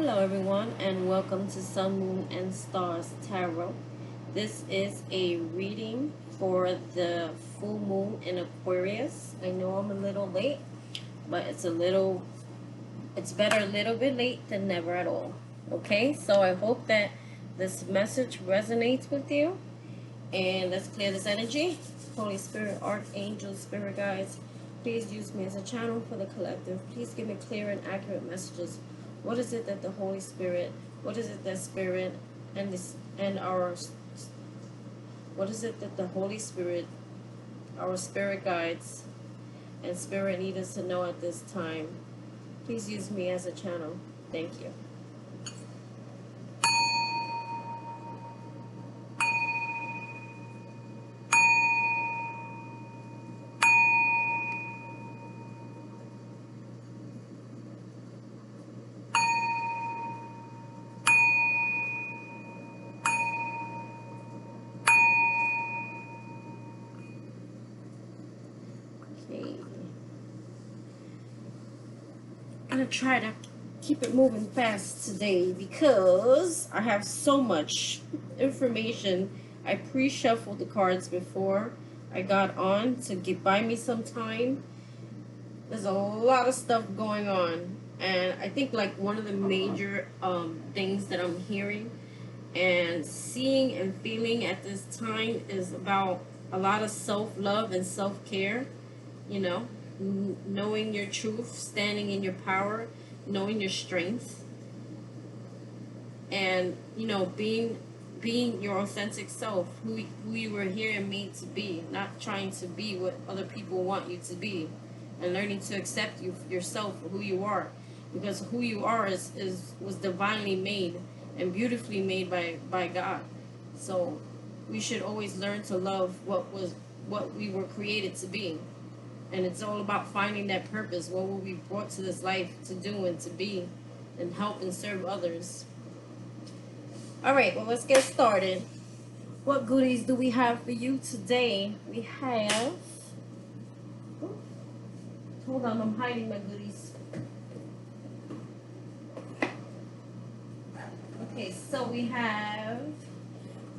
Hello, everyone, and welcome to Sun, Moon, and Stars Tarot. This is a reading for the full moon in Aquarius. I know I'm a little late, but it's better a little bit late than never at all. Okay, so I hope that this message resonates with you. And let's clear this energy. Holy Spirit, Archangel, Spirit Guides, please use me as a channel for the collective. Please give me clear and accurate messages. What is it that the Holy Spirit, what is it that Spirit what is it that the Holy Spirit, our Spirit Guides, and Spirit need us to know at this time? Please use me as a channel. Thank you. Okay. I'm going to try to keep it moving fast today because I have so much information. I pre-shuffled the cards before I got on to buy me some time. There's a lot of stuff going on, and I think like one of the major things that I'm hearing and seeing and feeling at this time is about a lot of self-love and self-care, you know, knowing your truth, standing in your power, knowing your strength, and being your authentic self, who you were here and made to be, not trying to be what other people want you to be, and learning to accept yourself for who you are, because who you are was divinely made and beautifully made by God. So we should always learn to love what we were created to be. And it's all about finding that purpose. What were we brought to this life to do and to be, and help and serve others. All right, well, let's get started. What goodies do we have for you today? We have... Oh, hold on, I'm hiding my goodies. Okay, so we have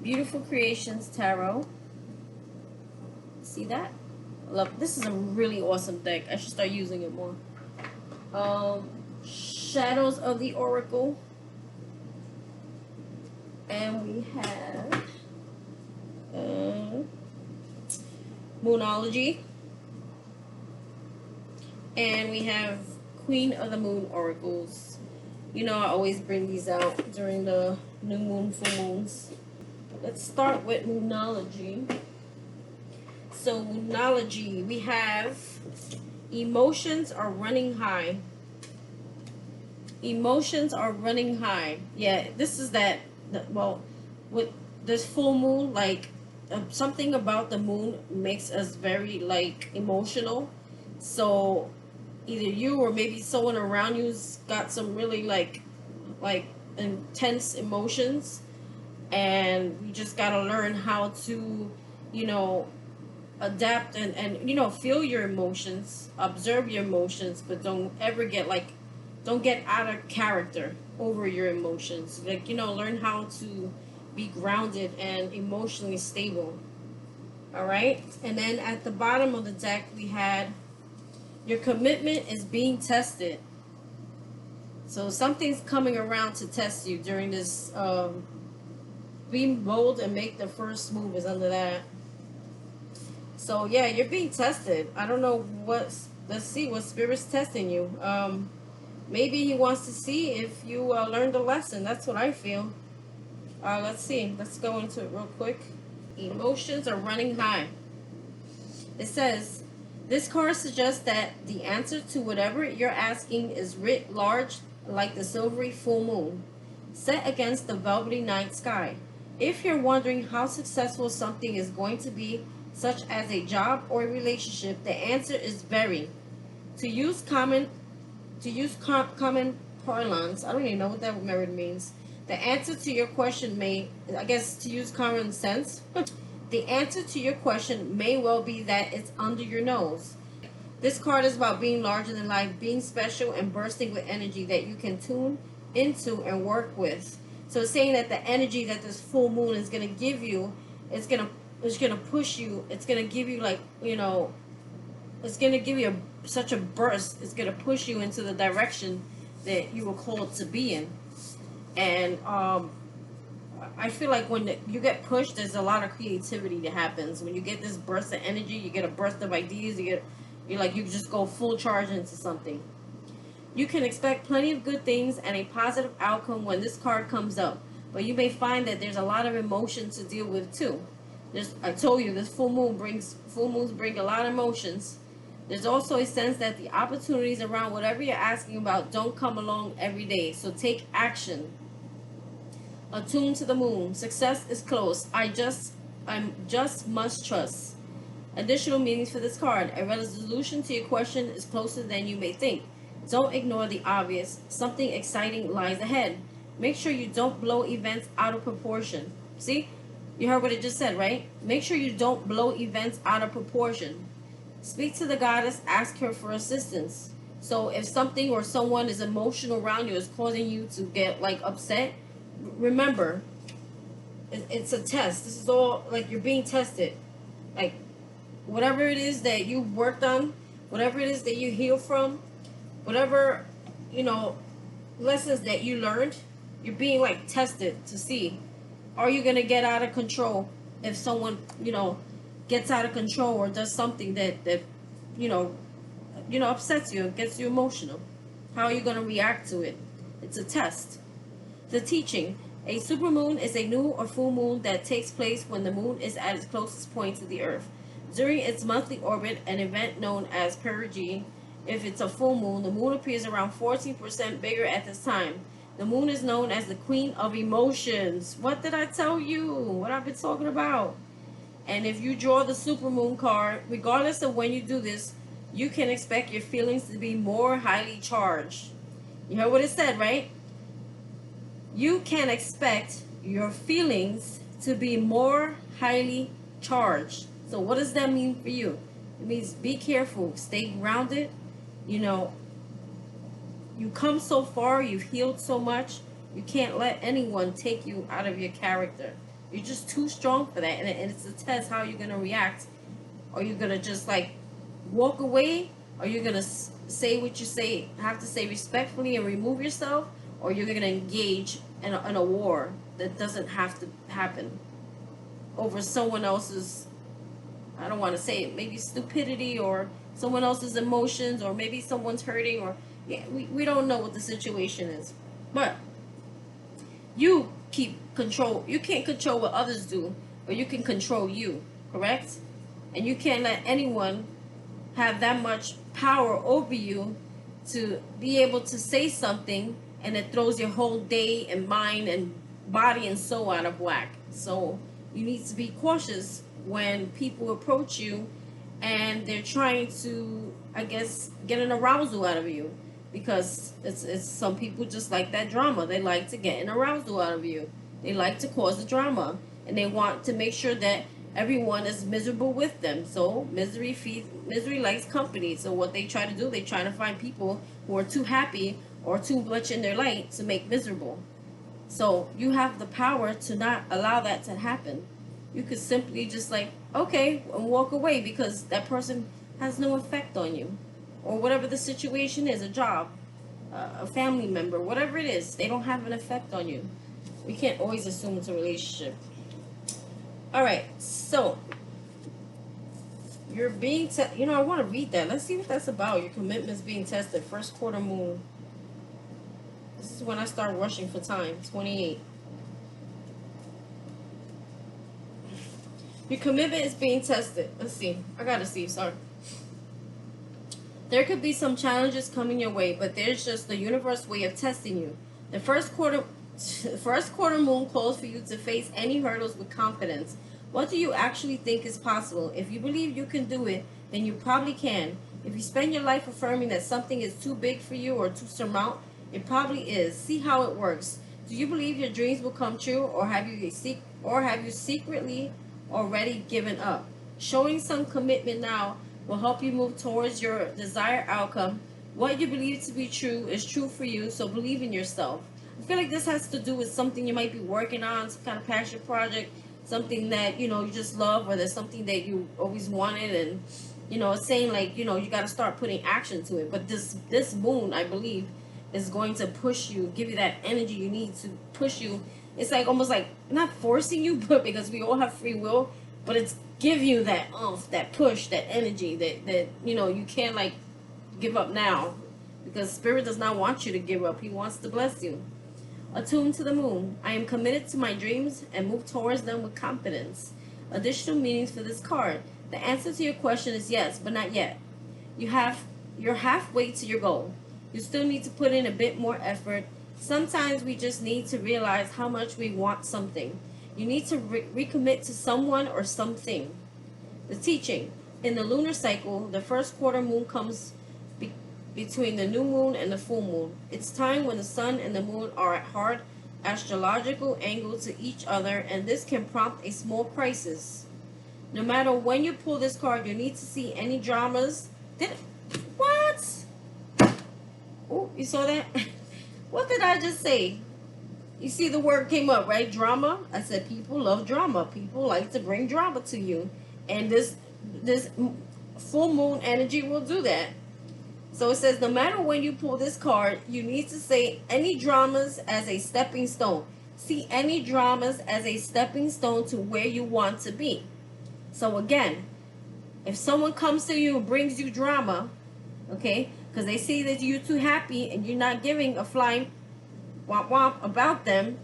Beautiful Creations Tarot. See that? Love, this is a really awesome deck. I should start using it more. Shadows of the Oracle. And we have Moonology. And we have Queen of the Moon Oracles. You know, I always bring these out during the new moon, full moons. Let's start with Moonology. So, Moonology, we have emotions are running high. Emotions are running high. Yeah, this is well, with this full moon, like, something about the moon makes us very, like, emotional. So, either you or maybe someone around you's got some really, like intense emotions. And you just gotta learn how to, adapt and feel your emotions, observe your emotions, but don't ever don't get out of character over your emotions. Like, learn how to be grounded and emotionally stable. All right. And then at the bottom of the deck, we had your commitment is being tested. So something's coming around to test you during this. Be bold and make the first move is under that. So yeah, you're being tested. I don't know let's see what Spirit's testing you. Maybe he wants to see if you learned a lesson. That's what I feel. Let's see. Let's go into it real quick. Emotions are running high. It says, this card suggests that the answer to whatever you're asking is writ large like the silvery full moon, set against the velvety night sky. If you're wondering how successful something is going to be, such as a job or a relationship, the answer is very. To use common parlance, I don't even know what that word means. The answer to your question to use common sense, the answer to your question may well be that it's under your nose. This card is about being larger than life, being special, and bursting with energy that you can tune into and work with. So it's saying that the energy that this full moon is going to give you, it's gonna push you. It's gonna give you, like, it's gonna give you such a burst. It's gonna push you into the direction that you were called to be in. And I feel like when you get pushed, there's a lot of creativity that happens. When you get this burst of energy, you get a burst of ideas. You just go full charge into something. You can expect plenty of good things and a positive outcome when this card comes up, but you may find that there's a lot of emotion to deal with too. I told you, this full moons bring a lot of emotions. There's also a sense that the opportunities around whatever you're asking about don't come along every day, so take action. Attuned to the moon. Success is close. I'm just must trust. Additional meanings for this card. A resolution to your question is closer than you may think. Don't ignore the obvious. Something exciting lies ahead. Make sure you don't blow events out of proportion. See? You heard what it just said, right? Make sure you don't blow events out of proportion. Speak to the goddess. Ask her for assistance. So if something or someone is emotional around you, is causing you to get, like, upset, remember, it's a test. This is all, like, you're being tested. Like, whatever it is that you worked on, whatever it is that you heal from, whatever, lessons that you learned, you're being, like, tested to see, are you going to get out of control if someone, gets out of control or does something that upsets you, gets you emotional. How are you going to react to it? It's a test. The teaching. A supermoon is a new or full moon that takes place when the moon is at its closest point to the earth. During its monthly orbit, an event known as perigee, if it's a full moon, the moon appears around 14% bigger at this time. The moon is known as the queen of emotions. What did I tell you? What I've been talking about? And if you draw the supermoon card, regardless of when you do this, you can expect your feelings to be more highly charged. You heard what it said, right? You can expect your feelings to be more highly charged. So what does that mean for you? It means be careful, stay grounded. You come so far, you've healed so much, you can't let anyone take you out of your character. You're just too strong for that, and it's a test how you're going to react. Are you going to just, like, walk away? Are you going to say what you have to say respectfully and remove yourself? Or you're going to engage in a war that doesn't have to happen over someone else's, I don't want to say it, maybe stupidity or someone else's emotions, or maybe someone's hurting, or we don't know what the situation is. But you keep control. You can't control what others do, but you can control you, correct? And you can't let anyone have that much power over you to be able to say something and it throws your whole day and mind and body and soul out of whack. So you need to be cautious when people approach you and they're trying to, I guess, get an arousal out of you, because it's some people just like that drama. They like to get an arousal out of you. They like to cause the drama, and they want to make sure that everyone is miserable with them. So misery likes company. So what they try to do, they try to find people who are too happy or too much in their light to make miserable. So you have the power to not allow that to happen. You could simply just, like, okay, and walk away, because that person has no effect on you. Or whatever the situation is, a job, a family member, whatever it is, they don't have an effect on you. We can't always assume it's a relationship. All right, so you're being I want to read that. Let's see what that's about. Your commitment's being tested. First quarter moon. This is when I start rushing for time. 28. Your commitment is being tested. Let's see. I gotta see. Sorry. There could be some challenges coming your way, but there's just the universe way of testing you. The first quarter moon calls for you to face any hurdles with confidence. What do you actually think is possible? If you believe you can do it, then you probably can. If you spend your life affirming that something is too big for you or to surmount, it probably is. See how it works. Do you believe your dreams will come true, or have you secretly already given up? Showing some commitment now will help you move towards your desired outcome. What you believe to be true is true for you, so believe in yourself. I feel like this has to do with something you might be working on, some kind of passion project, something that, you know, you just love, or there's something that you always wanted, and, you know, it's saying like, you know, you got to start putting action to it. But this moon, I believe, is going to push you, give you that energy you need to push you. It's like almost like not forcing you, but because we all have free will, but it's give you that that push, that energy, that you know, you can't like give up now, because spirit does not want you to give up. He wants to bless you. Attuned to the moon, I am committed to my dreams and move towards them with confidence. Additional meanings for this card. The answer to your question is yes, but not yet. You're halfway to your goal. You still need to put in a bit more effort. Sometimes we just need to realize how much we want something. You need to recommit to someone or something. The teaching. In the lunar cycle, the first quarter moon comes between the new moon and the full moon. It's time when the sun and the moon are at hard astrological angle to each other, and this can prompt a small crisis. No matter when you pull this card, you need to see any dramas. What? Oh, you saw that? What did I just say? You see the word came up, right? Drama. I said people love drama. People like to bring drama to you. And this full moon energy will do that. So it says, no matter when you pull this card, you need to say any dramas as a stepping stone. See any dramas as a stepping stone to where you want to be. So again, if someone comes to you and brings you drama, okay, because they see that you're too happy and you're not giving a flying womp womp about them,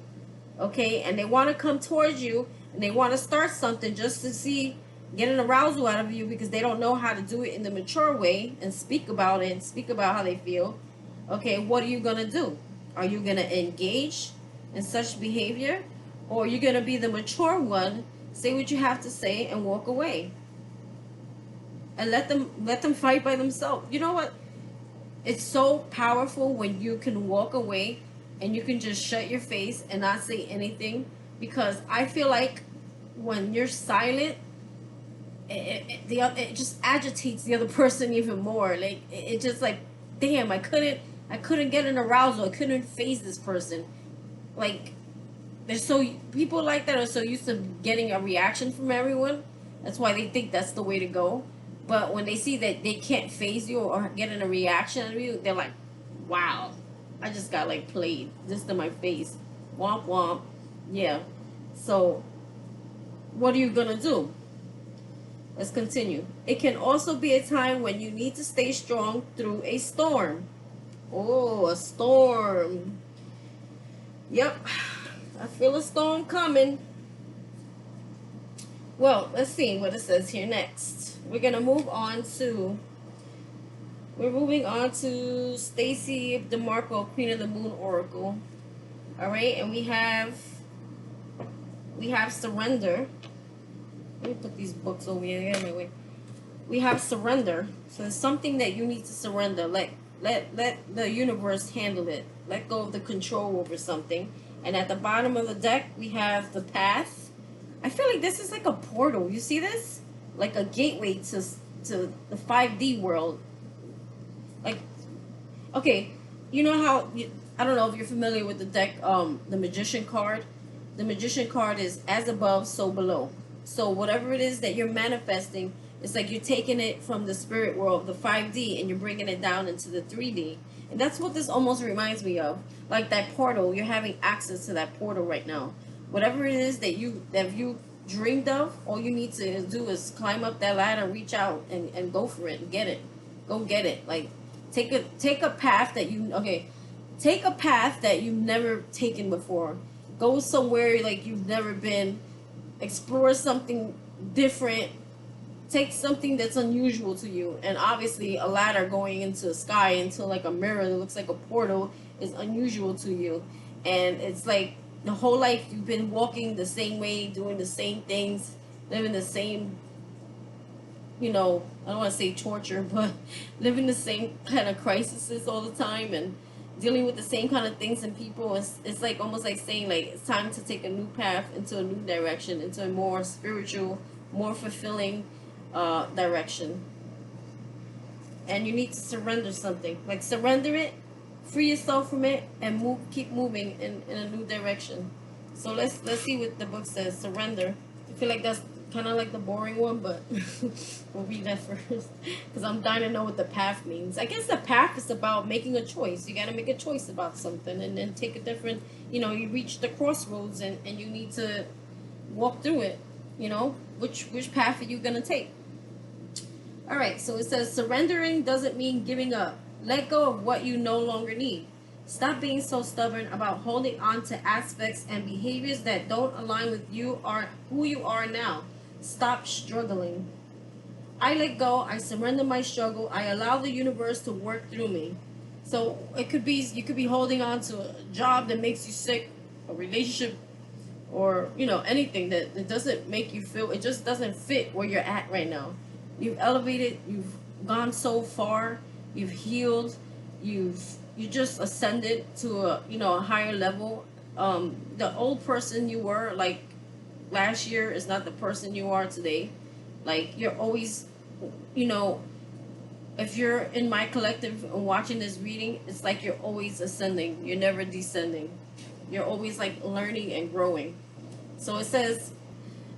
okay, and they want to come towards you and they want to start something just to see, get an arousal out of you, because they don't know how to do it in the mature way and speak about it and speak about how they feel. Okay, what are you going to do? Are you going to engage in such behavior, or are you going to be the mature one, say what you have to say and walk away and let them fight by themselves? You know what? It's so powerful when you can walk away and you can just shut your face and not say anything, because I feel like when you're silent, it just agitates the other person even more. Like it just like, damn, I couldn't get an arousal. I couldn't face this person. Like they're so, people like that are so used to getting a reaction from everyone. That's why they think that's the way to go. But when they see that they can't face you or getting a reaction out of you, they're like, wow, I just got like played just in my face. Womp womp. Yeah. So what are you gonna do? Let's continue. It can also be a time when you need to stay strong through a storm. Oh, a storm. Yep. I feel a storm coming. Well, let's see what it says here next. We're moving on to Stacy DeMarco, Queen of the Moon Oracle. All right, and we have surrender. Let me put these books over here. Get in my way. We have surrender. So it's something that you need to surrender. Let the universe handle it. Let go of the control over something. And at the bottom of the deck, we have the path. I feel like this is like a portal. You see this? Like a gateway to the 5D world. Like, okay, you know how, I don't know if you're familiar with the deck, the Magician card. The Magician card is as above, so below. So whatever it is that you're manifesting, it's like you're taking it from the spirit world, the 5D, and you're bringing it down into the 3D. And that's what this almost reminds me of. Like that portal, you're having access to that portal right now. Whatever it is that you dreamed of, all you need to do is climb up that ladder, reach out, and go for it and get it. Go get it. Like take a path that take a path that you've never taken before. Go somewhere like you've never been. Explore something different. Take something that's unusual to you. And obviously a ladder going into the sky, into like a mirror that looks like a portal, is unusual to you. And it's like the whole life you've been walking the same way, doing the same things, living the same, I don't want to say torture, but living the same kind of crises all the time and dealing with the same kind of things and people. It's like almost like saying like it's time to take a new path into a new direction, into a more spiritual, more fulfilling direction. And you need to surrender something. Like surrender it free yourself from it and keep moving in a new direction. So let's see what the book says. Surrender. I feel like that's kind of like the boring one, but we'll read that first because I'm dying to know what the path means. I guess the path is about making a choice. You got to make a choice about something and then take a different, you reach the crossroads and you need to walk through it. Which path are you going to take? All right, so it says surrendering doesn't mean giving up. Let go of what you no longer need. Stop being so stubborn about holding on to aspects and behaviors that don't align with you or who you are now. Stop struggling. I let go. I surrender my struggle. I allow the universe to work through me. So it could be you could be holding on to a job that makes you sick, a relationship, or anything that doesn't make you feel. It just doesn't fit where you're at right now. You've elevated. You've gone so far. You've healed. You just ascended to a higher level. The old person you were like last year is not the person you are today. Like you're always, if you're in my collective and watching this reading, it's like you're always ascending. You're never descending. You're always like learning and growing. So it says,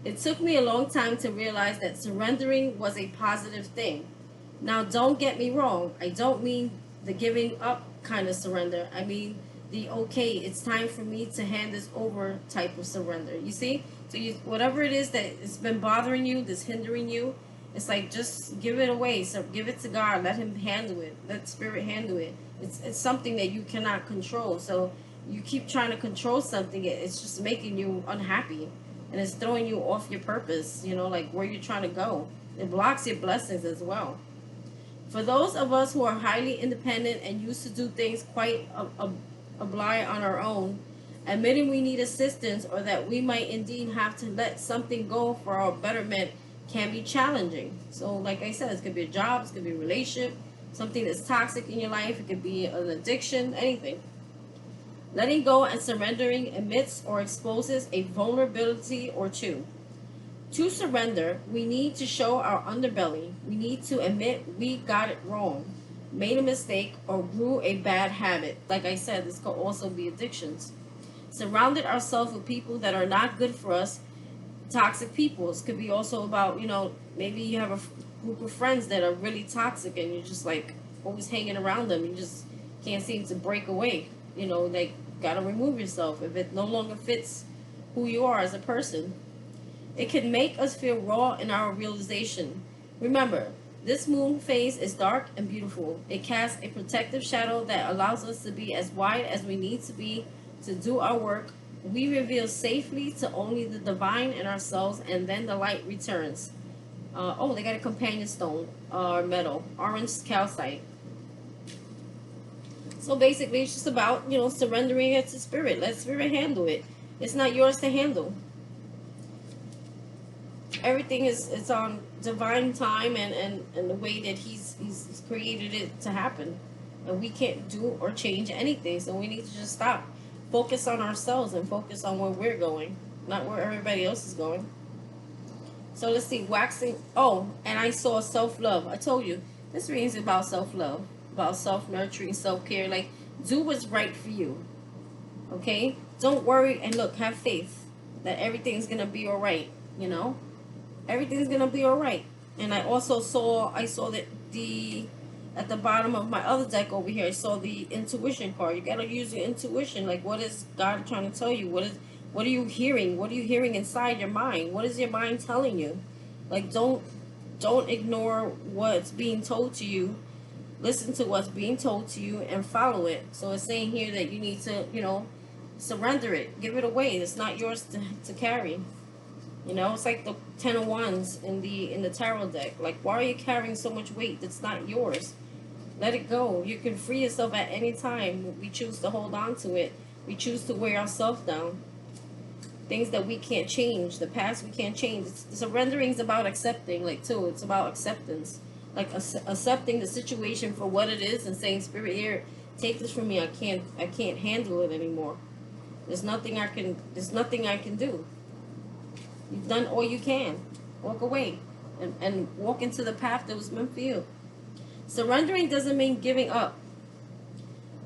it took me a long time to realize that surrendering was a positive thing. Now, don't get me wrong. I don't mean the giving up kind of surrender. I mean the okay, it's time for me to hand this over type of surrender. You see? So whatever it is that it's been bothering you, that's hindering you, it's like just give it away. So give it to God. Let Him handle it. Let Spirit handle it. It's something that you cannot control. So you keep trying to control something. It's just making you unhappy, and it's throwing you off your purpose. Like where you're trying to go. It blocks your blessings as well. For those of us who are highly independent and used to do things quite oblige on our own, admitting we need assistance or that we might indeed have to let something go for our betterment can be challenging. So like I said, it could be a job, it could be a relationship, something that's toxic in your life, it could be an addiction, anything. Letting go and surrendering admits or exposes a vulnerability or two. To surrender, we need to show our underbelly. We need to admit we got it wrong, made a mistake, or grew a bad habit. Like I said, this could also be addictions. Surrounded ourselves with people that are not good for us, toxic people. This could be also about, maybe you have a group of friends that are really toxic and you're just like always hanging around them. You just can't seem to break away. Like, gotta remove yourself if it no longer fits who you are as a person. It can make us feel raw in our realization. Remember, this moon phase is dark and beautiful. It casts a protective shadow that allows us to be as wide as we need to be to do our work. We reveal safely to only the divine in ourselves, and then the light returns. They got a companion stone or metal, orange calcite. So basically, it's just about, surrendering it to Spirit. Let Spirit handle it. It's not yours to handle. Everything is on divine time and the way that he's created it to happen. And we can't do or change anything. So we need to just stop. Focus on ourselves and focus on where we're going, not where everybody else is going. So let's see, waxing. Oh, and I saw self-love. I told you, this reading is about self-love, about self-nurturing, self-care. Like, do what's right for you. Okay? Don't worry, and look, have faith that everything's going to be all right, Everything's going to be all right. And I also saw that at the bottom of my other deck over here, I saw the intuition card. You got to use your intuition. Like, what is God trying to tell you? What are you hearing? What are you hearing inside your mind? What is your mind telling you? Like, don't ignore what's being told to you. Listen to what's being told to you and follow it. So it's saying here that you need to, surrender it. Give it away. It's not yours to carry. It's like the 10 of Wands in the tarot deck. Like, why are you carrying so much weight that's not yours? Let it go. You can free yourself at any time. We choose to hold on to it. We choose to wear ourselves down. Things that we can't change. The past we can't change. Surrendering is about accepting, too. It's about acceptance. Like, accepting the situation for what it is and saying, Spirit, here, take this from me. I can't handle it anymore. There's nothing I can do. You've done all you can. Walk away and walk into the path that was meant for you. Surrendering doesn't mean giving up.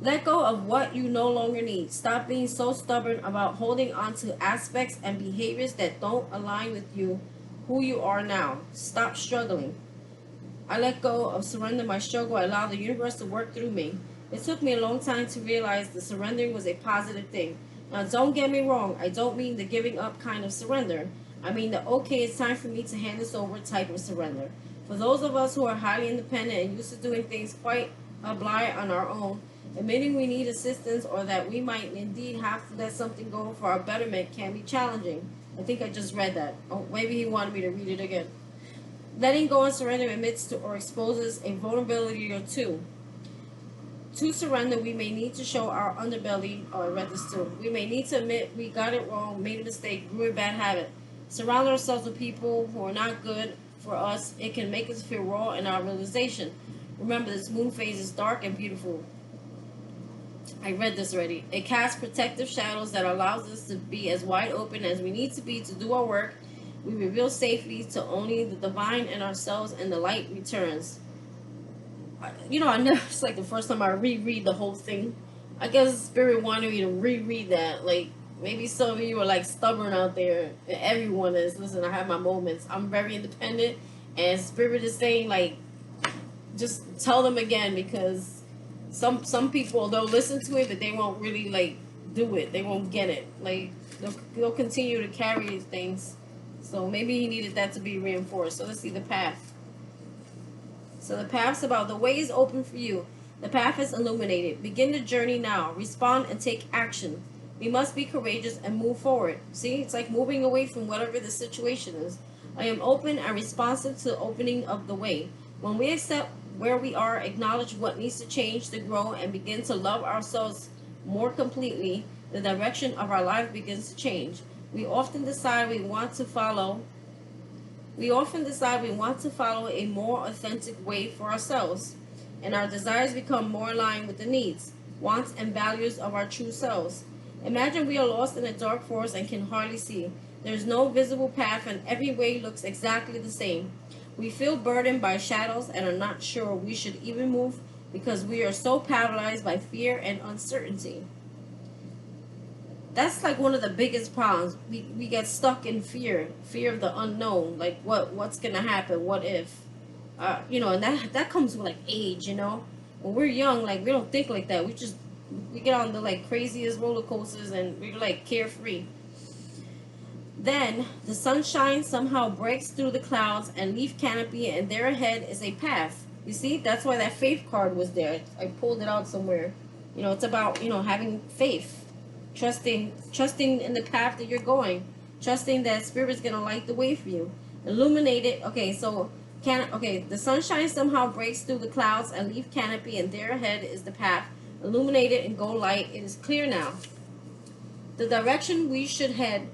Let go of what you no longer need. Stop being so stubborn about holding on to aspects and behaviors that don't align with you, who you are now. Stop struggling. I let go of surrender my struggle. I allow the universe to work through me. It took me a long time to realize that surrendering was a positive thing. Now, don't get me wrong. I don't mean the giving up kind of surrender. I mean the okay, it's time for me to hand this over type of surrender. For those of us who are highly independent and used to doing things quite obliged on our own, admitting we need assistance or that we might indeed have to let something go for our betterment can be challenging. I think I just read that. Oh, maybe he wanted me to read it again. Letting go and surrender admits to or exposes a vulnerability or two. To surrender, we may need to show our underbelly, or I read this too. We may need to admit we got it wrong, made a mistake, grew a bad habit. Surround ourselves with people who are not good for us. It can make us feel raw in our realization. Remember, this moon phase is dark and beautiful. I read this already. It casts protective shadows that allows us to be as wide open as we need to be to do our work. We reveal safely to only the divine in ourselves, and the light returns. I never, it's like the first time I reread the whole thing. I guess Spirit wanted me to reread that. Like, maybe some of you are like stubborn out there. And everyone is. Listen, I have my moments. I'm very independent. And Spirit is saying, like, just tell them again, because some people, they'll listen to it, but they won't really, like, do it. They won't get it. Like, they'll continue to carry these things. So maybe he needed that to be reinforced. So let's see the path. So the path's about the way is open for you. The path is illuminated. Begin the journey now. Respond and take action. We must be courageous and move forward. See, it's like moving away from whatever the situation is. I am open and responsive to the opening of the way. When we accept where we are, acknowledge what needs to change to grow, and begin to love ourselves more completely, the direction of our life begins to change. We often decide we want to follow a more authentic way for ourselves, and our desires become more aligned with the needs, wants, and values of our true selves. Imagine we are lost in a dark forest and can hardly see. There is no visible path, and every way looks exactly the same. We feel burdened by shadows and are not sure we should even move because we are so paralyzed by fear and uncertainty. That's like one of the biggest problems. We get stuck in fear of the unknown. Like what's gonna happen? What if? And that comes with like age. When we're young, like we don't think like that. We get on the like craziest roller coasters and we're like carefree. Then the sunshine somehow breaks through the clouds and leaf canopy, and there ahead is a path. You see, that's why that faith card was there. I pulled it out somewhere. It's about having faith. Trusting in the path that you're going, trusting that Spirit's gonna light the way for you. Illuminate it. The sunshine somehow breaks through the clouds and leaf canopy, and there ahead is the path. Illuminate it and go light. It is clear now. The direction we should head.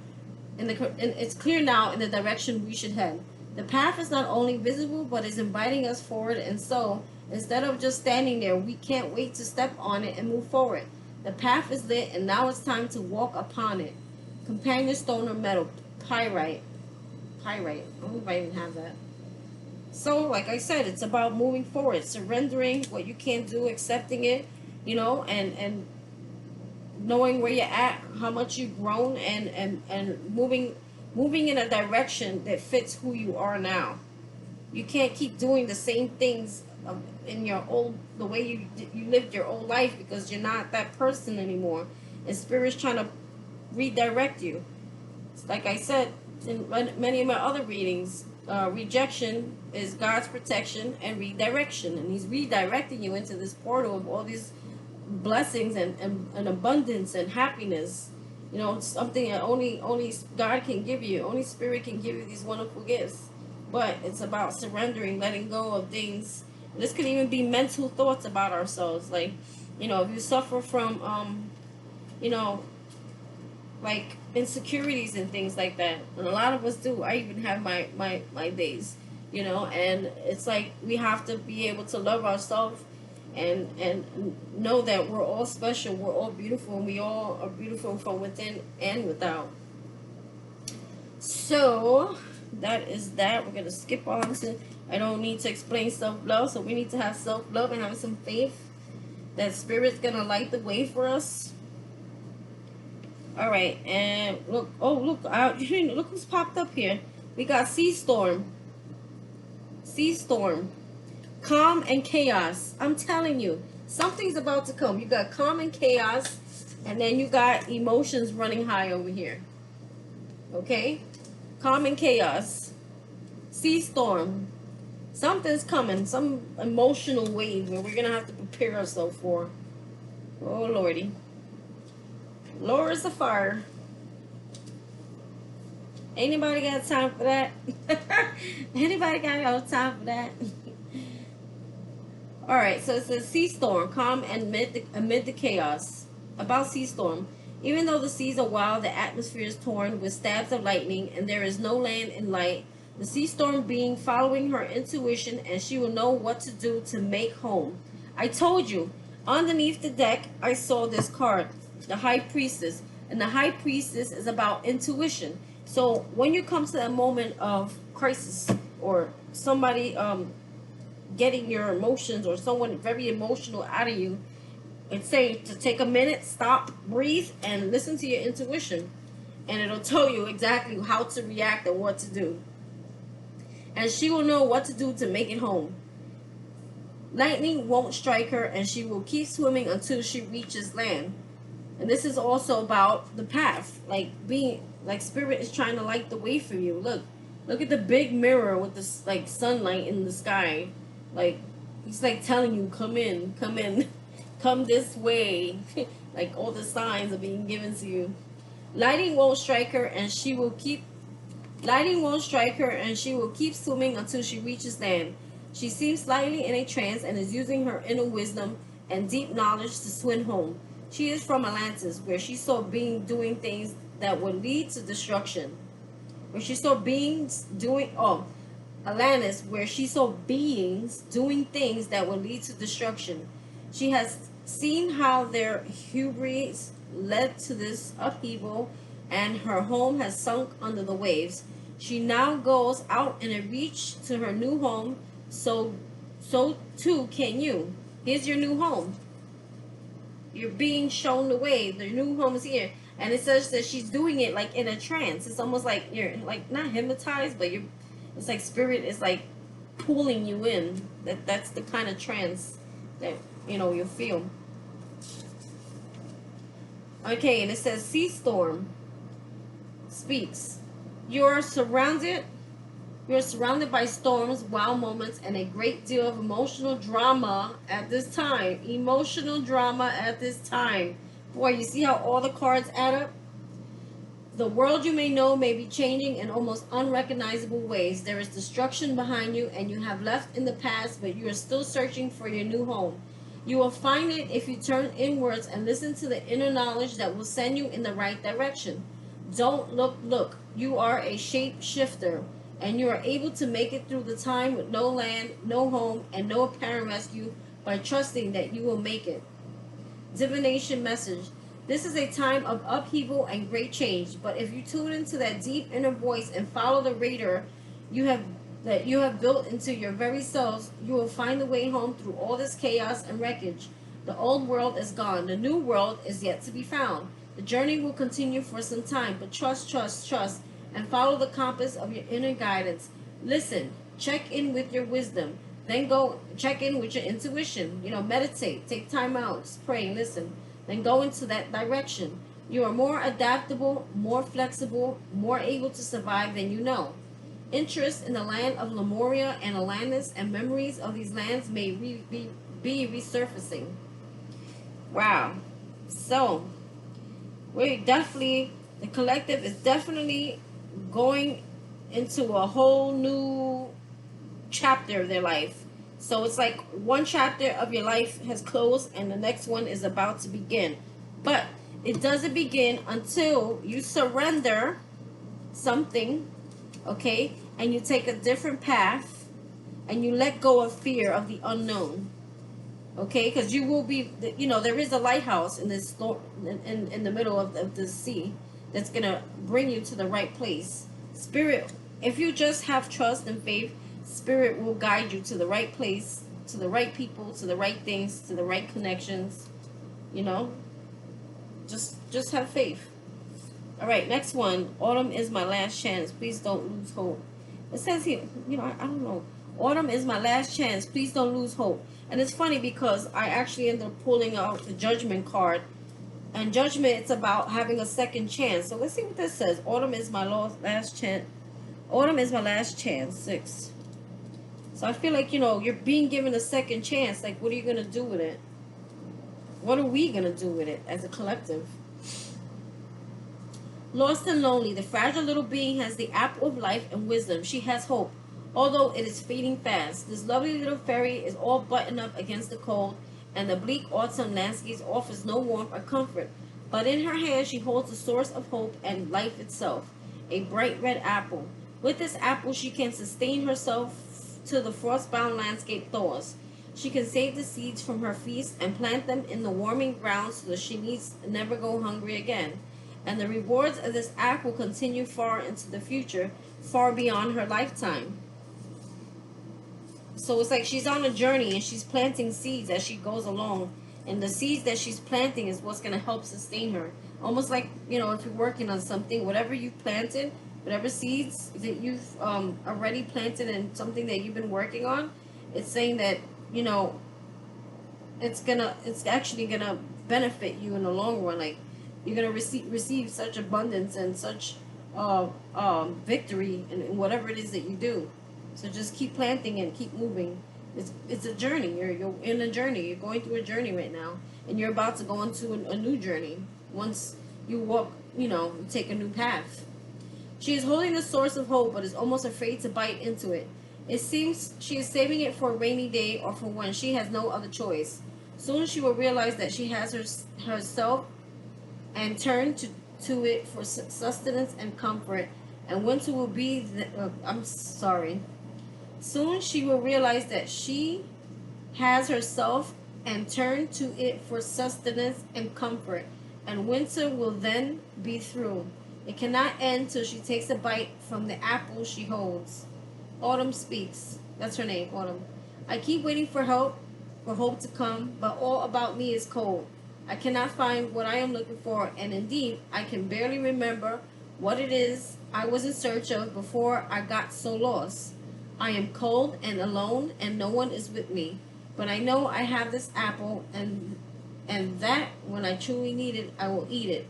It's clear now in the direction we should head. The path is not only visible, but is inviting us forward. And so, instead of just standing there, we can't wait to step on it and move forward. The path is lit, and now it's time to walk upon it. Companion stone or metal, pyrite. I don't know if I even have that. So, like I said, it's about moving forward, surrendering what you can't do, accepting it, and knowing where you're at, how much you've grown, and moving in a direction that fits who you are now. You can't keep doing the same things in the way you lived your old life, because you're not that person anymore, and Spirit's trying to redirect you. Like I said in many of my other readings, rejection is God's protection and redirection, and he's redirecting you into this portal of all these blessings and abundance and happiness. It's something that only God can give you. Only Spirit can give you these wonderful gifts. But it's about surrendering, letting go of things. This could even be mental thoughts about ourselves. Like, if you suffer from, like insecurities and things like that. And a lot of us do. I even have my days, and it's like we have to be able to love ourselves and know that we're all special, we're all beautiful, and we all are beautiful from within and without. So that is that. We're gonna skip on to, I don't need to explain self-love, so we need to have self-love and have some faith. that Spirit's gonna light the way for us. All right, and look, oh look, look who's popped up here. We got sea storm, calm and chaos. I'm telling you, something's about to come. You got calm and chaos, and then you got emotions running high over here. Okay, calm and chaos, sea storm. Something's coming, some emotional wave, and we're gonna have to prepare ourselves for. Oh lordy, lowers the fire. Anybody got time for that? Anybody got no time for that? All right, so it says sea storm, calm and amid the chaos. About sea storm, even though the seas are wild, the atmosphere is torn with stabs of lightning, and there is no land in light. The sea storm being following her intuition, and she will know what to do to make home. I told you, underneath the deck, I saw this card, the High Priestess, and the High Priestess is about intuition. So when you come to that moment of crisis, or somebody getting your emotions, or someone very emotional out of you, it's saying to take a minute, stop, breathe, and listen to your intuition, and it'll tell you exactly how to react and what to do. And she will know what to do to make it home. Lightning won't strike her, and she will keep swimming until she reaches land. And this is also about the path, like being like Spirit is trying to light the way for you. Look at the big mirror with this like sunlight in the sky. Like he's like telling you, come in, come this way. Like all the signs are being given to you. Lightning won't strike her, and she will keep swimming until she reaches land. She seems slightly in a trance and is using her inner wisdom and deep knowledge to swim home. She is from Atlantis, where she saw beings doing things that would lead to destruction. Atlantis, where she saw beings doing things that would lead to destruction. She has seen how their hubris led to this upheaval, and her home has sunk under the waves. She now goes out in a reach to her new home, so too can you. Here's your new home. You're being shown the way. The new home is here. And it says that she's doing it like in a trance. It's almost like you're like not hypnotized, but it's like Spirit is like pulling you in. That's the kind of trance that you'll feel. Okay, and it says sea storm speaks. You're surrounded by storms, wild moments, and a great deal of emotional drama at this time. Boy, you see how all the cards add up? The world you may know may be changing in almost unrecognizable ways. There is destruction behind you, and you have left in the past, but you are still searching for your new home. You will find it if you turn inwards and listen to the inner knowledge that will send you in the right direction. Don't look. You are a shapeshifter, and you are able to make it through the time with no land, no home, and no apparent rescue by trusting that you will make it. Divination message. This is a time of upheaval and great change, but if you tune into that deep inner voice and follow the radar you have built into your very selves, you will find the way home through all this chaos and wreckage. The old world is gone. The new world is yet to be found. The journey will continue for some time, but trust, and follow the compass of your inner guidance. Listen, check in with your wisdom. Then go check in with your intuition. Meditate, take time out, just pray and listen. Then go into that direction. You are more adaptable, more flexible, more able to survive than you know. Interest in the land of Lemuria and Atlantis and memories of these lands may be resurfacing. Wow. So, the collective is definitely going into a whole new chapter of their life. So it's like one chapter of your life has closed and the next one is about to begin. But it doesn't begin until you surrender something, okay? And you take a different path and you let go of fear of the unknown. Okay? Because you will be, there is a lighthouse in this in the middle of the sea that's going to bring you to the right place. Spirit, if you just have trust and faith, Spirit will guide you to the right place to the right people, to the right things, to the right connections. You know, just have faith. All right, next one. Autumn is my last chance. Please don't lose hope. It says here, I don't know. Autumn is my last chance. Please don't lose hope. And it's funny because I actually ended up pulling out the judgment card. And judgment, it's about having a second chance. So let's see what this says. Autumn is my last chance. Autumn is my last chance. 6. So I feel like, you're being given a second chance. Like, what are you going to do with it? What are we going to do with it as a collective? Lost and lonely, the fragile little being has the apple of life and wisdom. She has hope, although it is fading fast. This lovely little fairy is all buttoned up against the cold, and the bleak autumn landscape offers no warmth or comfort. But in her hand she holds the source of hope and life itself, a bright red apple. With this apple she can sustain herself till the frostbound landscape thaws. She can save the seeds from her feast and plant them in the warming ground so that she needs never go hungry again. And the rewards of this act will continue far into the future, far beyond her lifetime. So it's like she's on a journey and she's planting seeds as she goes along. And the seeds that she's planting is what's going to help sustain her. Almost like, if you're working on something, whatever you've planted, whatever seeds that you've already planted in something that you've been working on, it's saying that, it's actually going to benefit you in the long run. Like, you're going to receive such abundance and such victory in whatever it is that you do. So just keep planting and keep moving. It's a journey. You're in a journey. You're going through a journey right now. And you're about to go into a new journey. Once you walk, take a new path. She is holding the source of hope, but is almost afraid to bite into it. It seems she is saving it for a rainy day or for when she has no other choice. Soon she will realize that she has herself and turn to it for sustenance and comfort. And winter will be Soon she will realize that she has herself and turn to it for sustenance and comfort. And winter will then be through. It cannot end till she takes a bite from the apple she holds. Autumn speaks. That's her name, Autumn. I keep waiting for hope to come, but all about me is cold. I cannot find what I am looking for, and indeed, I can barely remember what it is I was in search of before I got so lost. I am cold and alone, and no one is with me. But I know I have this apple, and that when I truly need it, I will eat it,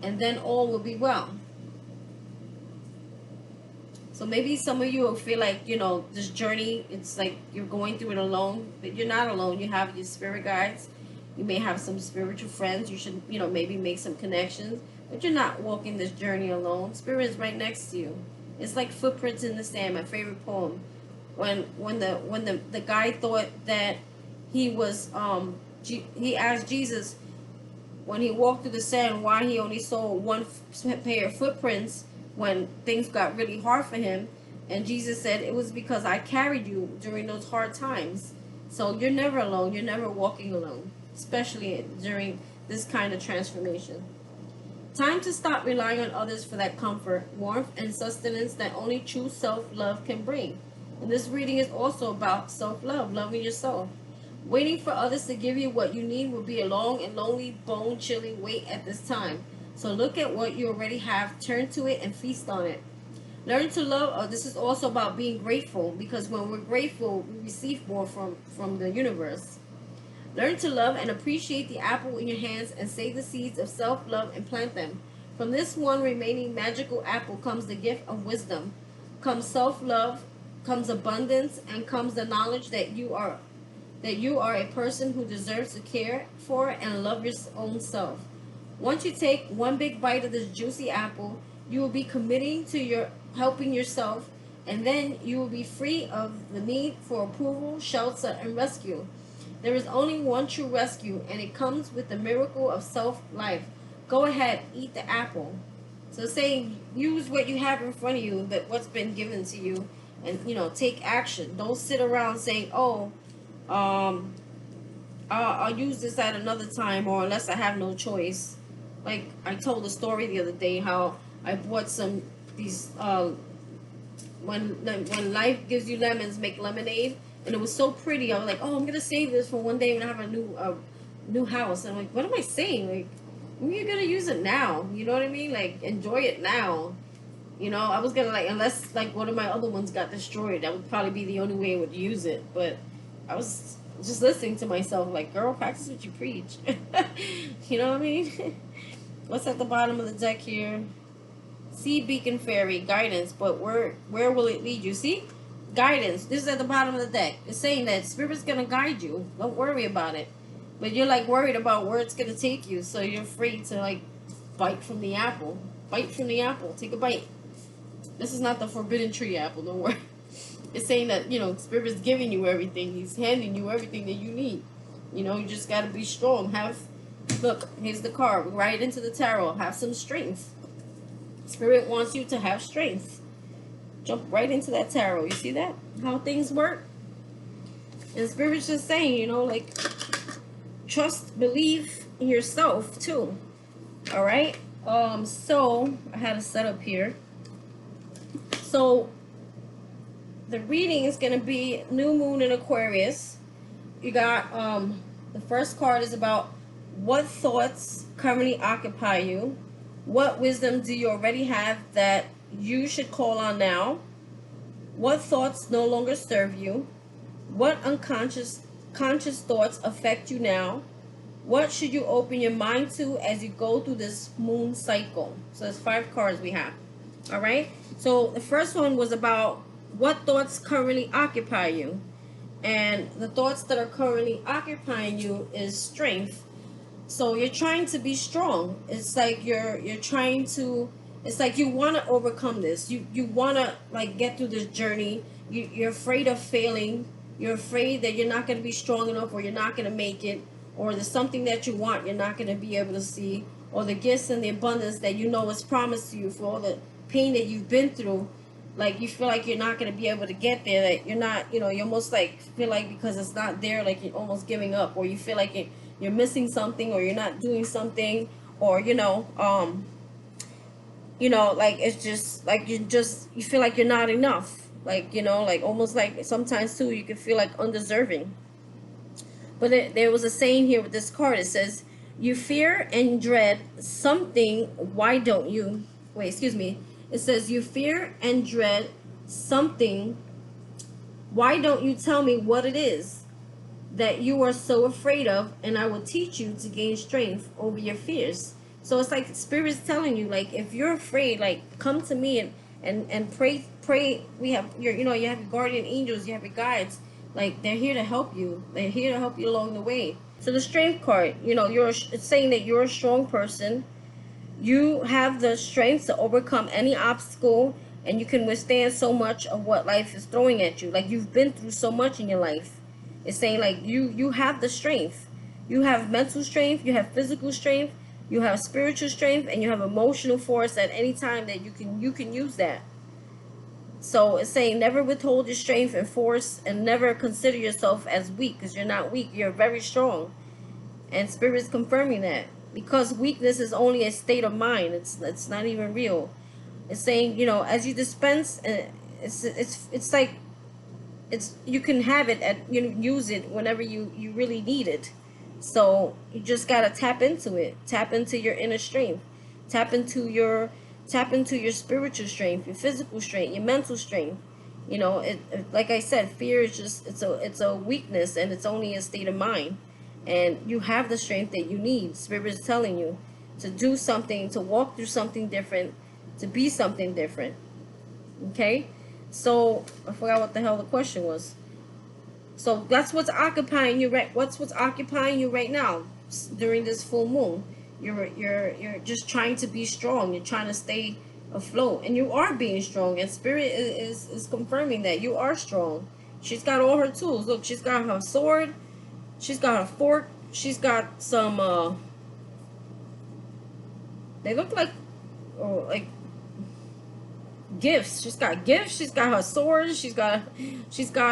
and then all will be well. So maybe some of you will feel like, this journey, it's like you're going through it alone, but you're not alone. You have your spirit guides. You may have some spiritual friends. You should, maybe make some connections. But you're not walking this journey alone. Spirit is right next to you. It's like footprints in the sand, my favorite poem. When the guy thought that he was, he asked Jesus, when he walked through the sand, why he only saw one pair of footprints when things got really hard for him. And Jesus said, it was because I carried you during those hard times. So you're never alone. You're never walking alone, especially during this kind of transformation. Time to stop relying on others for that comfort, warmth, and sustenance that only true self-love can bring. And this reading is also about self-love, loving yourself. Waiting for others to give you what you need will be a long and lonely, bone-chilling wait at this time. So look at what you already have, turn to it, and feast on it. Learn to love. This is also about being grateful, because when we're grateful, we receive more from the universe. Learn to love and appreciate the apple in your hands and save the seeds of self-love and plant them. From this one remaining magical apple comes the gift of wisdom, comes self-love, comes abundance, and comes the knowledge that you are a person who deserves to care for and love your own self. Once you take one big bite of this juicy apple, you will be committing to your helping yourself, and then you will be free of the need for approval, shelter, and rescue. There is only one true rescue, and it comes with the miracle of self-life. Go ahead, eat the apple. So saying, use what you have in front of you, that what's been given to you, and take action. Don't sit around saying, oh, I'll use this at another time, or unless I have no choice. Like I told a story the other day how I bought these when life gives you lemons, make lemonade. and it was so pretty. I was like, oh, I'm gonna save this for one day when I have a new house. And I'm like, what am I saying? Like, when are you gonna use it now? You know what I mean? Like, enjoy it now. You know, I was gonna like, unless like one of my other ones got destroyed, that would probably be the only way I would use it. But I was just listening to myself, like, girl, practice what you preach. You know what I mean? What's at the bottom of the deck here? See, beacon fairy guidance, but where will it lead you? See, guidance. This is at the bottom of the deck. It's saying that spirit's gonna guide you. Don't worry about it. But you're like worried about where it's gonna take you, so you're afraid to like bite from the apple. Bite from the apple. Take a bite. This is not the forbidden tree apple, don't worry. It's saying that, you know, Spirit is giving you everything. He's handing you everything that you need. You know, you just got to be strong. Look, here's the card. Right into the tarot. Have some strength. Spirit wants you to have strength. Jump right into that tarot. You see that? How things work? And Spirit's just saying, you know, like, trust, believe in yourself, too. All right? So, I had a setup here. So, the reading is going to be New Moon in Aquarius. You got, the first card is about what thoughts currently occupy you. What wisdom do you already have that you should call on now? What thoughts no longer serve you? What conscious thoughts affect you now? What should you open your mind to as you go through this moon cycle? So there's 5 cards we have. All right. So the first one was about what thoughts currently occupy you. And the thoughts that are currently occupying you is strength. So you're trying to be strong. It's like you're trying to, it's like you want to overcome this. You want to like get through this journey. You're afraid of failing. You're afraid that you're not going to be strong enough, or you're not going to make it, or there's something that you want you're not going to be able to see, or the gifts and the abundance that you know is promised to you for all the pain that you've been through. Like you feel like you're not going to be able to get there, that you're not, you know, you almost like feel like because it's not there, like you're almost giving up, or you feel like you're missing something, or you're not doing something, or you know, like it's just like you feel like you're not enough, like, you know, like almost like sometimes too you can feel like undeserving. But there was a saying here with this card. It says, you fear and dread something, why don't you wait, excuse me. It says, you fear and dread something, why don't you tell me what it is that you are so afraid of, and I will teach you to gain strength over your fears. So it's like Spirit's telling you, like, if you're afraid, like, come to me and pray. We have you have your guardian angels, you have your guides, like they're here to help you. They're here to help you along the way. So the strength card, you know, it's saying that you're a strong person. You have the strength to overcome any obstacle, and you can withstand so much of what life is throwing at you. Like, you've been through so much in your life. It's saying like you have the strength. You have mental strength, you have physical strength, you have spiritual strength, and you have emotional force at any time that you can use that. So it's saying never withhold your strength and force, and never consider yourself as weak, because you're not weak. You're very strong. And Spirit is confirming that, because weakness is only a state of mind. It's not even real. It's saying, you know, as you dispense, it's like you can have it use it whenever you really need it. So you just gotta tap into it. Tap into your inner strength. Tap into your spiritual strength, your physical strength, your mental strength. You know, like I said, fear is just it's a weakness, and it's only a state of mind. And you have the strength that you need. Spirit is telling you to do something, to walk through something different, to be something different. Okay? So I forgot what the hell the question was. So that's what's occupying you what's occupying you right now during this full moon. You're just trying to be strong. You're trying to stay afloat, and you are being strong. And Spirit is confirming that you are strong. She's got all her tools. Look, she's got her sword. She's got a fork. She's got some, they look like gifts. She's got gifts. She's got her sword. She's got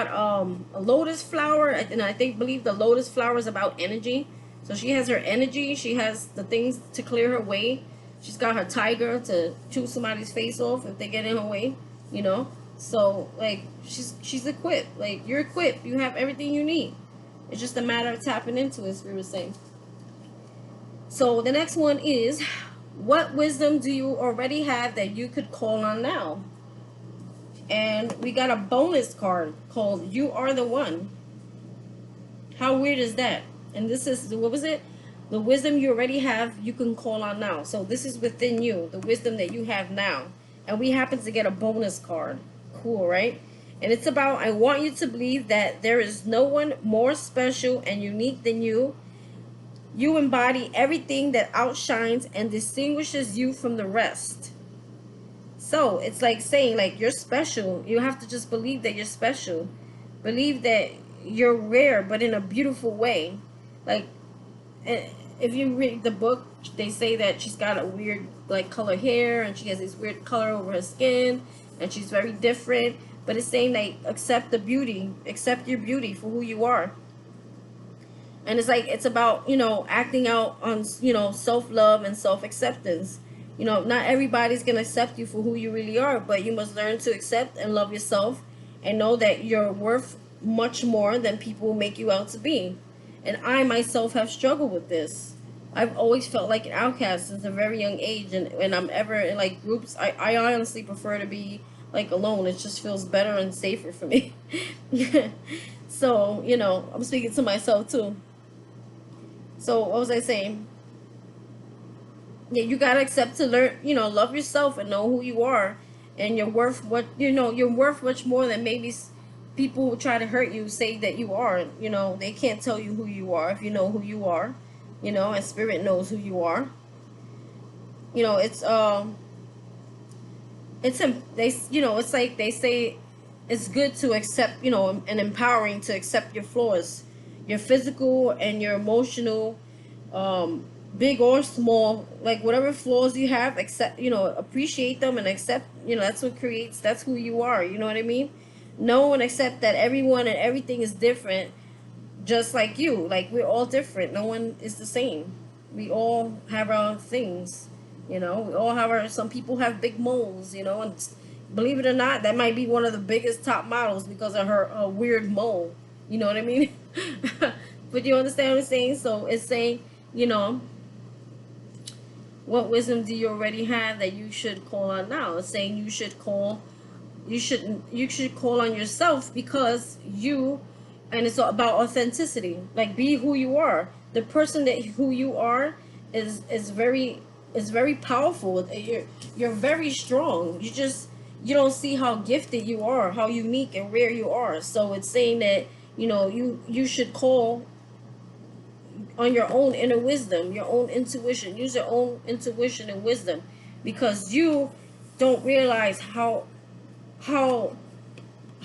a lotus flower. And I believe the lotus flower is about energy. So she has her energy. She has the things to clear her way. She's got her tiger to chew somebody's face off if they get in her way, you know. So like she's equipped. Like you're equipped. You have everything you need. It's just a matter of tapping into it, as we were saying. So the next one is, what wisdom do you already have that you could call on now? And we got a bonus card called You Are the One. How weird is that? And this is, what was it? The wisdom you already have, you can call on now. So this is within you, the wisdom that you have now. And we happen to get a bonus card. Cool, right? And it's about, I want you to believe that there is no one more special and unique than you. You embody everything that outshines and distinguishes you from the rest. So it's like saying, like, you're special. You have to just believe that you're special. Believe that you're rare, but in a beautiful way. Like, if you read the book, they say that she's got a weird, like, color hair, and she has this weird color over her skin, and she's very different. But it's saying, like, accept the beauty. Accept your beauty for who you are. And it's like, it's about, you know, acting out on, you know, self-love and self-acceptance. You know, not everybody's going to accept you for who you really are, but you must learn to accept and love yourself and know that you're worth much more than people make you out to be. And I myself have struggled with this. I've always felt like an outcast since a very young age, and when I'm ever in like groups, I honestly prefer to be like alone. It just feels better and safer for me. So, you know, I'm speaking to myself too. So what was I saying? Yeah, you gotta accept to learn, you know, love yourself and know who you are, and you're worth what, you know, you're worth much more than maybe people who try to hurt you say that you are. You know, they can't tell you who you are if you know who you are, you know, and spirit knows who you are. You know, they, you know, it's like they say it's good to accept, you know, and empowering to accept your flaws, your physical and your emotional, big or small, like whatever flaws you have, accept, you know, appreciate them and accept, you know, that's what creates, that's who you are, you know what I mean? Know and accept that everyone and everything is different, just like you. Like, we're all different. No one is the same. We all have our things, you know. We all have our, some people have big moles, you know, and believe it or not, that might be one of the biggest top models because of her weird mole, you know what I mean? But you understand what I'm saying? So it's saying, you know, what wisdom do you already have that you should call on now? It's saying you should call on yourself, because you, and it's about authenticity. Like, be who you are. The person that who you are is very powerful. You're very strong. You don't see how gifted you are, how unique and rare you are. So it's saying that, you know, you should call on your own inner wisdom, your own intuition. Use your own intuition and wisdom, because you don't realize how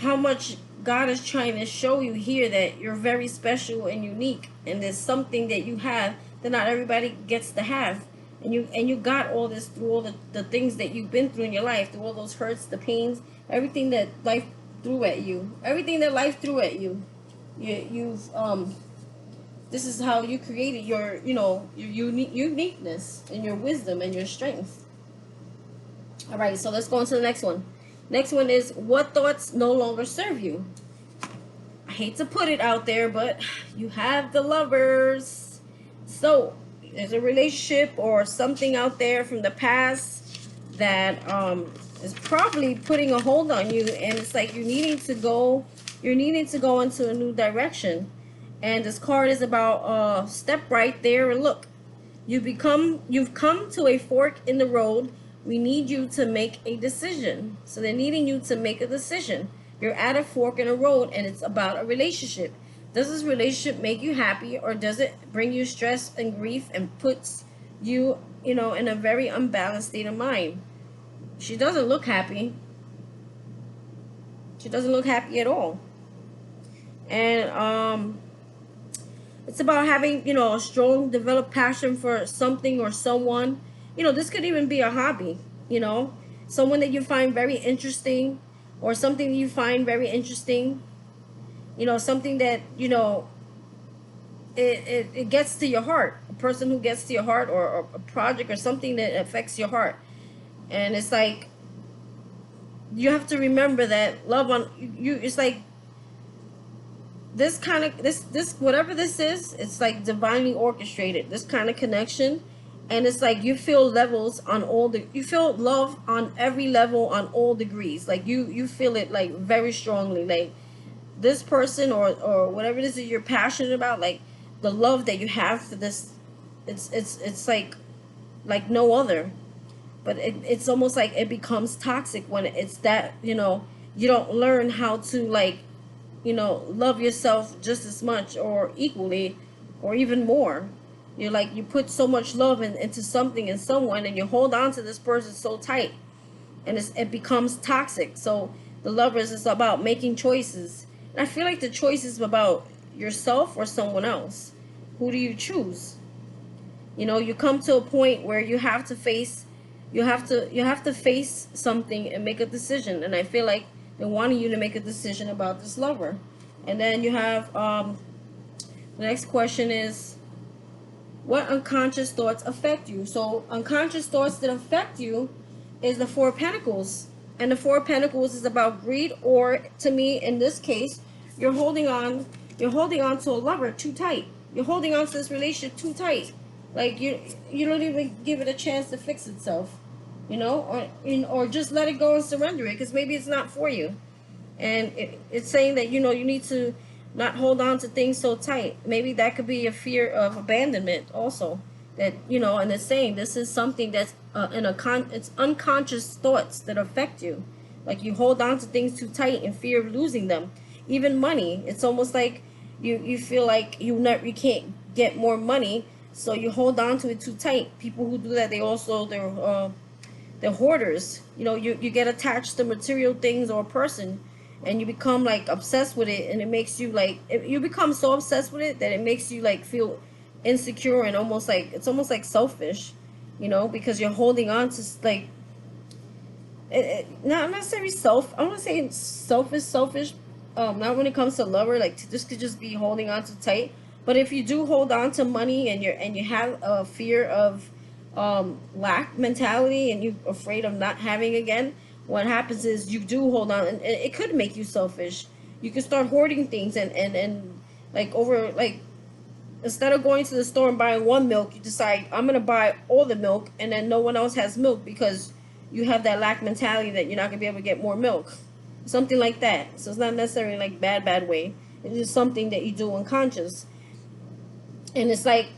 much God is trying to show you here, that you're very special and unique, and there's something that you have that not everybody gets to have. And you got all this through all the things that you've been through in your life, through all those hurts, the pains, everything that life threw at you. Everything that life threw at you. You've this is how you created your, you know, your uniqueness and your wisdom and your strength. All right, so let's go on to the next one. Next one is, what thoughts no longer serve you? I hate to put it out there, but you have the Lovers. So there's a relationship or something out there from the past that is probably putting a hold on you, and it's like you're needing to go into a new direction. And this card is about step right there and look. You've come to a fork in the road. We need you to make a decision. So they're needing you to make a decision. You're at a fork in a road, and it's about a relationship. Does this relationship make you happy, or does it bring you stress and grief and puts you, you know, in a very unbalanced state of mind? She doesn't look happy. She doesn't look happy at all. And it's about having, you know, a strong developed passion for something or someone. You know, this could even be a hobby, you know, someone that you find very interesting, or something you find very interesting, you know, something that, you know, it gets to your heart, a person who gets to your heart, or, a project or something that affects your heart. And it's like, you know, you're at a fork in the road. We need you to make a decision. So they're needing you to make a decision. You're at a fork in the road, and it's about a relationship. Does this relationship make you happy, or does it bring you stress and grief and puts you, in a very unbalanced state of mind? She doesn't look happy. She doesn't look happy at all. And you have to remember that love on you, it's like this kind of this whatever this is, it's like divinely orchestrated, this kind of connection. And it's like you feel levels on all the, you feel love on every level, on all degrees. Like you feel it like very strongly, like this person or whatever it is that you're passionate about, like the love that you have for this, it's like no other. But it's almost like it becomes toxic when it's that, you don't learn how to, like, love yourself just as much or equally or even more. You're like, you put so much love into something and someone, and you hold on to this person so tight, and it becomes toxic. So the lovers is about making choices. And I feel like the choice is about yourself or someone else. Who do you choose? You come to a point where you have to face something and make a decision. And I feel like they're wanting you to make a decision about this lover. And then you have the next question is, what unconscious thoughts affect you? So unconscious thoughts that affect you is the Four of Pentacles. And the Four of Pentacles is about greed, or to me in this case, you're holding on to a lover too tight. You're holding on to this relationship too tight. Like you don't even give it a chance to fix itself, or just let it go and surrender it, because maybe it's not for you. And it's saying that you need to not hold on to things so tight. Maybe that could be a fear of abandonment also. That and it's saying this is something that's it's unconscious thoughts that affect you. Like you hold on to things too tight in fear of losing them. Even money, it's almost like you feel like you can't get more money, so you hold on to it too tight. People who do that, they're hoarders. You get attached to material things or a person, and you become like obsessed with it, and it makes you like, you become so obsessed with it that it makes you like feel insecure, and it's almost like selfish, because you're holding on to like not necessarily I'm not saying selfish, not when it comes to lover, like this could just be holding on to tight. But if you do hold on to money, and you have a fear of lack mentality, and you're afraid of not having again, what happens is you do hold on, and it could make you selfish. You can start hoarding things, and like over like, instead of going to the store and buying one milk, you decide, I'm gonna buy all the milk, and then no one else has milk because you have that lack mentality that you're not gonna be able to get more milk, something like that. So it's not necessarily like bad way. It's just something that you do unconscious. And it's like,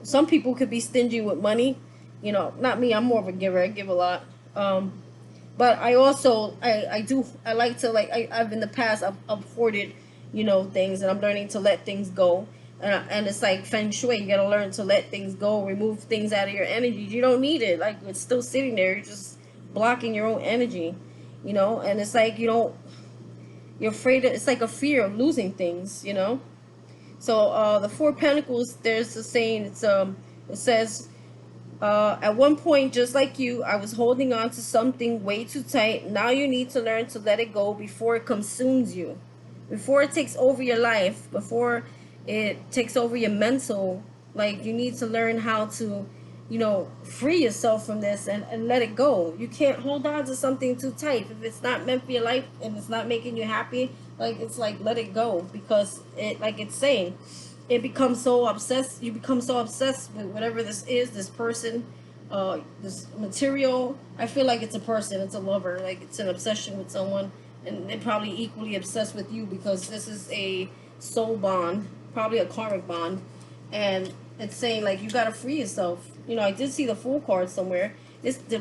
some people could be stingy with money. Not me. I'm more of a giver. I give a lot. But I also, I like to, like, I've in the past, I've hoarded, things, and I'm learning to let things go. And it's like feng shui. You got to learn to let things go, remove things out of your energy. You don't need it. Like, it's still sitting there. You're just blocking your own energy, and it's like, you're afraid it's like a fear of losing things, So the Four Pentacles, there's a saying, it says, at one point, just like you, I was holding on to something way too tight. Now you need to learn to let it go before it consumes you, before it takes over your life, before it takes over your mental. Like, you need to learn how to, free yourself from this, and let it go. You can't hold on to something too tight. If it's not meant for your life and it's not making you happy, like, it's like, let it go, because it, like it's saying, it becomes so obsessed. You become so obsessed with whatever this is, this person, this material. I feel like it's a person, it's a lover, like it's an obsession with someone, and they're probably equally obsessed with you, because this is a soul bond, probably a karmic bond. And it's saying, like, you gotta free yourself. I did see the Fool card somewhere.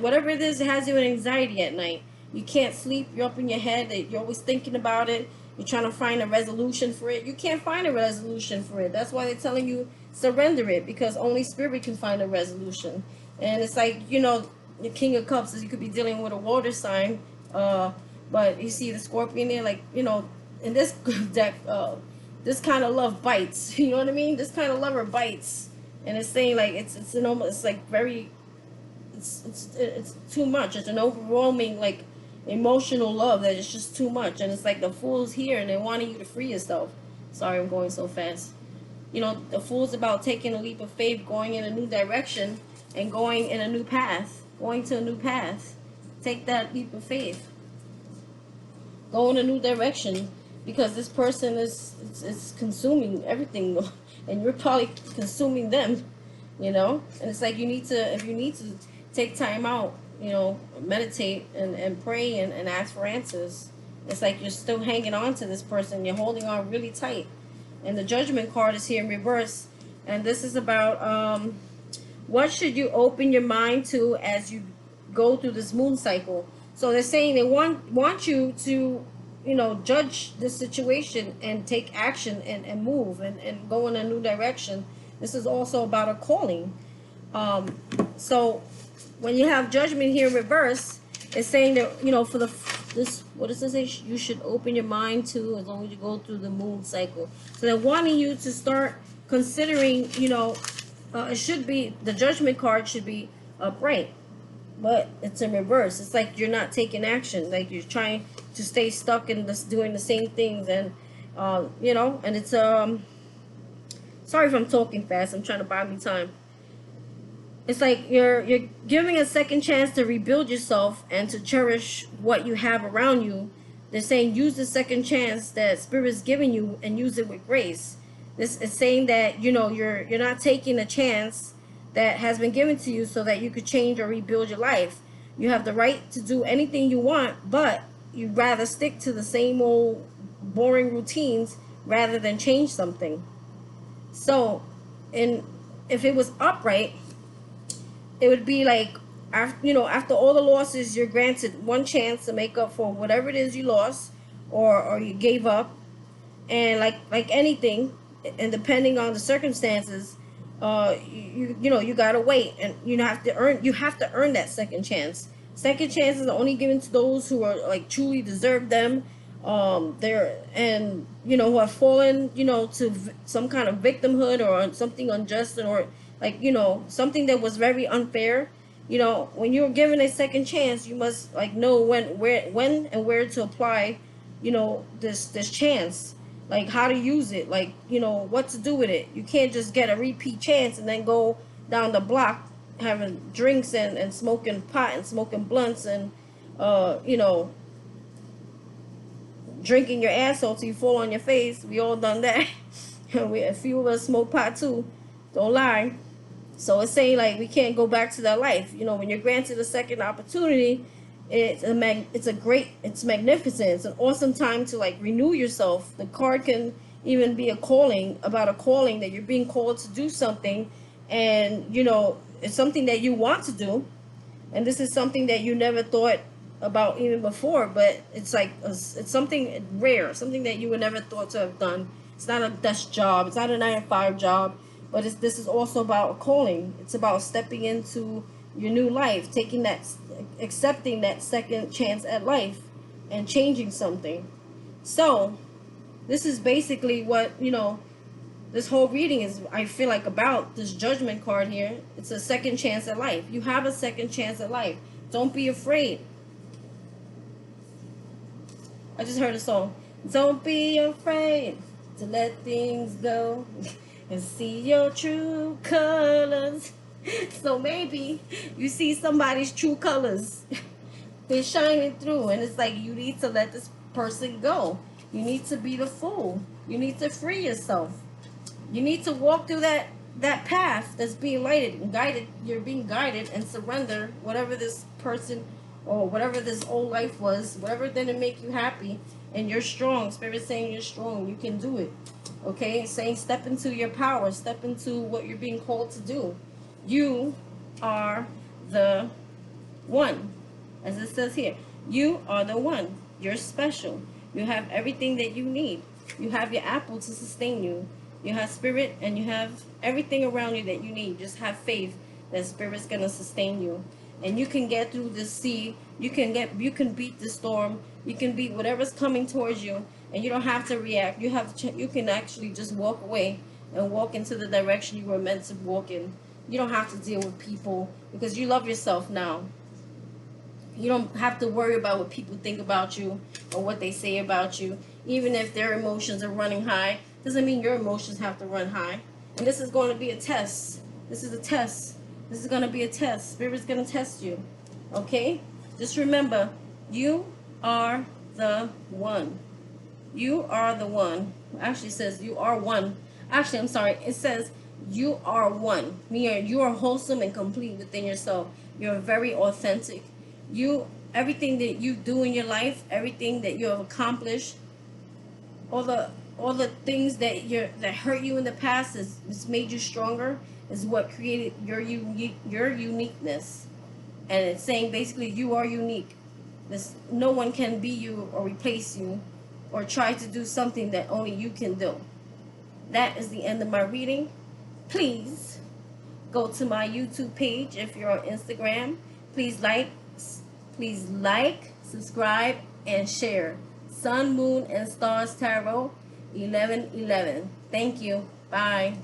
Whatever it is, it has you in anxiety at night. You can't sleep. You're up in your head. You're always thinking about it. You're trying to find a resolution for it. You can't find a resolution for it. That's why they're telling you surrender it, because only Spirit can find a resolution. And it's like, the King of Cups is, you could be dealing with a water sign, but you see the Scorpion there, like, in this deck, this kind of love bites. You know what I mean? This kind of lover bites. And it's saying, like, it's an almost, it's like very, it's too much. It's an overwhelming, like, emotional love that is just too much. And it's like the Fool's here, and they're wanting you to free yourself. Sorry, I'm going so fast. The Fool's about taking a leap of faith, going in a new direction, and going in a new path, going to a new path. Take that leap of faith. go in a new direction, because this person is consuming everything, and you're probably consuming them, you know. And it's like, you need to, if you need to take time out, you know, meditate and pray and ask for answers. It's like you're still hanging on to this person, you're holding on really tight. And the Judgment card is here in reverse, and this is about what should you open your mind to as you go through this moon cycle. So they're saying they want you to, you know, judge the situation and take action and move and go in a new direction. This is also about a calling. So when you have Judgment here in reverse, it's saying that, you know, for this, what does it say? You should open your mind to, as long as you go through the moon cycle. So they're wanting you to start considering, you know, it should be, the Judgment card should be upright, but it's in reverse. It's like you're not taking action, like you're trying to stay stuck in this, doing the same things. And you know, and it's sorry if I'm talking fast, I'm trying to buy me time. It's like you're giving a second chance to rebuild yourself and to cherish what you have around you. They're saying use the second chance that Spirit's giving you and use it with grace. This is saying that, you know, you're not taking a chance that has been given to you so that you could change or rebuild your life. You have the right to do anything you want, but you'd rather stick to the same old boring routines rather than change something. So, if it was upright, it would be like, after, you know, after all the losses, you're granted one chance to make up for whatever it is you lost or you gave up. And like anything, and depending on the circumstances, you know, you gotta wait, and you have to earn that second chance. Second chances are only given to those who are like truly deserve them. They're, and you know, who have fallen, you know, to some kind of victimhood or something unjust, or like, you know, something that was very unfair. You know, when you're given a second chance, you must like know when and where to apply, you know, this chance, like how to use it, like, you know, what to do with it. You can't just get a repeat chance and then go down the block having drinks and smoking pot and smoking blunts and you know, drinking your asshole till you fall on your face. We all done that. A few of us smoke pot too, don't lie. So it's saying like we can't go back to that life. You know, when you're granted a second opportunity, it's magnificent. It's an awesome time to like renew yourself. The card can even be a calling, about a calling that you're being called to do something, and you know, it's something that you want to do, and this is something that you never thought about even before, but it's like it's something rare, something that you would never thought to have done. It's not a desk job, it's not a 9-to-5 job, but this is also about a calling. It's about stepping into your new life, accepting that second chance at life and changing something. So this is basically what, you know, this whole reading is, I feel like, about this Judgment card here. It's a second chance at life. You have a second chance at life. Don't be afraid. I just heard a song. Don't be afraid to let things go and see your true colors. So maybe you see somebody's true colors. They're shining through, and it's like you need to let this person go. You need to be the fool. You need to free yourself. You need to walk through that path that's being lighted and guided. You're being guided, and surrender whatever this person or whatever this old life was, whatever didn't make you happy. And you're strong. Spirit's saying you're strong. You can do it. Okay? It's saying step into your power. Step into what you're being called to do. You are the one. As it says here, you are the one. You're special. You have everything that you need. You have your apple to sustain you. You have Spirit, and you have everything around you that you need. Just have faith that Spirit's going to sustain you. And you can get through the sea. You can beat the storm. You can beat whatever's coming towards you. And you don't have to react. You can actually just walk away and walk into the direction you were meant to walk in. You don't have to deal with people because you love yourself now. You don't have to worry about what people think about you or what they say about you. Even if their emotions are running high, doesn't mean your emotions have to run high. And this is going to be a test. This is a test. This is going to be a test. Spirit's going to test you. Okay? Just remember, you are the one. You are the one. Actually, it says you are one. Actually, I'm sorry. It says you are one. Meaning you are wholesome and complete within yourself. You're very authentic. Everything that you do in your life, everything that you have accomplished, all the things that hurt you in the past is made you stronger, is what created your uniqueness. And it's saying basically you are unique. No one can be you or replace you or try to do something that only you can do. That is the end of my reading. Please go to my YouTube page if you're on Instagram. Please like, subscribe, and share. Sun, Moon, and Stars Tarot 1111. Thank you. Bye.